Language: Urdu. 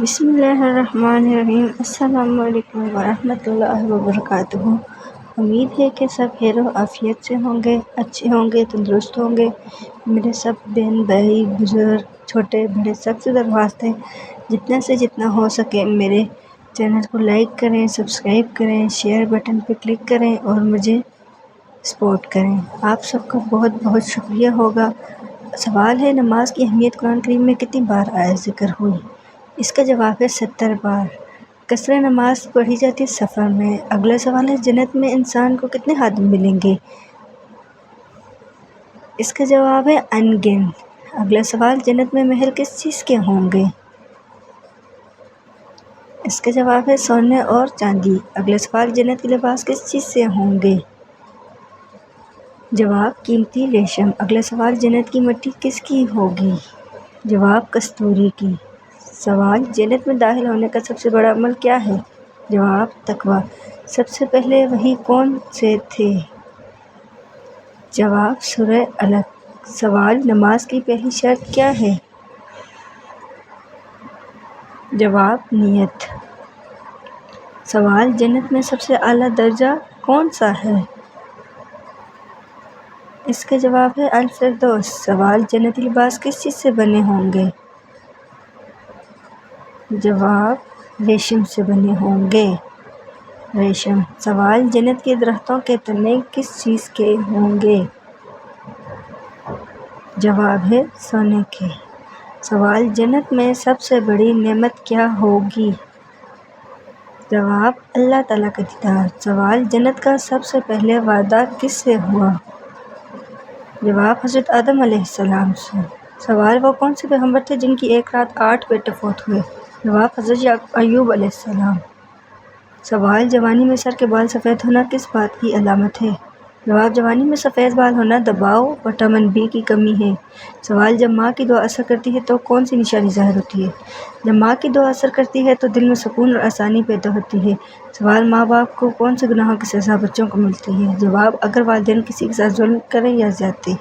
بسم اللہ الرحمن الرحیم۔ السلام علیکم ورحمۃ اللہ وبرکاتہ۔ امید ہے کہ سب خیر و عافیت سے ہوں گے، اچھے ہوں گے، تندرست ہوں گے۔ میرے سب بہن بھائی بزرگ چھوٹے بڑے سب سے درخواست ہے جتنا سے جتنا ہو سکے میرے چینل کو لائک کریں، سبسکرائب کریں، شیئر بٹن پہ کلک کریں اور مجھے سپورٹ کریں۔ آپ سب کا بہت بہت شکریہ ہوگا۔ سوال ہے نماز کی اہمیت قرآن کریم میں کتنی بار ذکر ہوئی؟ اس کا جواب ہے 70 بار۔ کثر نماز پڑھی جاتی ہے سفر میں۔ اگلا سوال ہے جنت میں انسان کو کتنے خادم ملیں گے؟ اس کا جواب ہے ان گنت۔ اگلا سوال جنت میں محل کس چیز کے ہوں گے؟ اس کا جواب ہے سونے اور چاندی۔ اگلا سوال جنت کے لباس کس چیز سے ہوں گے؟ جواب قیمتی ریشم۔ اگلا سوال جنت کی مٹی کس کی ہوگی؟ جواب کستوری کی۔ سوال جنت میں داخل ہونے کا سب سے بڑا عمل کیا ہے؟ جواب تقویٰ۔ سب سے پہلے وحی کون سے تھے؟ جواب سورہ علق۔ سوال نماز کی پہلی شرط کیا ہے؟ جواب نیت۔ سوال جنت میں سب سے اعلیٰ درجہ کون سا ہے؟ اس کا جواب ہے الفردوس۔ سوال جنتی لباس کس چیز سے بنے ہوں گے؟ جواب ریشم سے بنے ہوں گے۔ ریشم۔ سوال جنت کے درختوں کے تنے کس چیز کے ہوں گے؟ جواب ہے سونے کے۔ سوال جنت میں سب سے بڑی نعمت کیا ہوگی؟ جواب اللہ تعالیٰ کا دیدار۔ سوال جنت کا سب سے پہلے وعدہ کس سے ہوا؟ جواب حضرت آدم علیہ السلام سے۔ سوال وہ کون سے پیغمبر تھے جن کی ایک رات 8 بیٹے فوت ہوئے؟ جواب حضرت ایوب علیہ السلام۔ سوال جوانی میں سر کے بال سفید ہونا کس بات کی علامت ہے؟ جواب جوانی میں سفید بال ہونا دباؤ وٹامن بی کی کمی ہے۔ سوال جب ماں کی دعا اثر کرتی ہے تو کون سی نشانی ظاہر ہوتی ہے؟ جب ماں کی دعا اثر کرتی ہے تو دل میں سکون اور آسانی پیدا ہوتی ہے۔ سوال ماں باپ کو کون سے گناہوں کی سزا بچوں کو ملتی ہے؟ جواب اگر والدین کسی کے ساتھ ظلم کریں یا زیادتی۔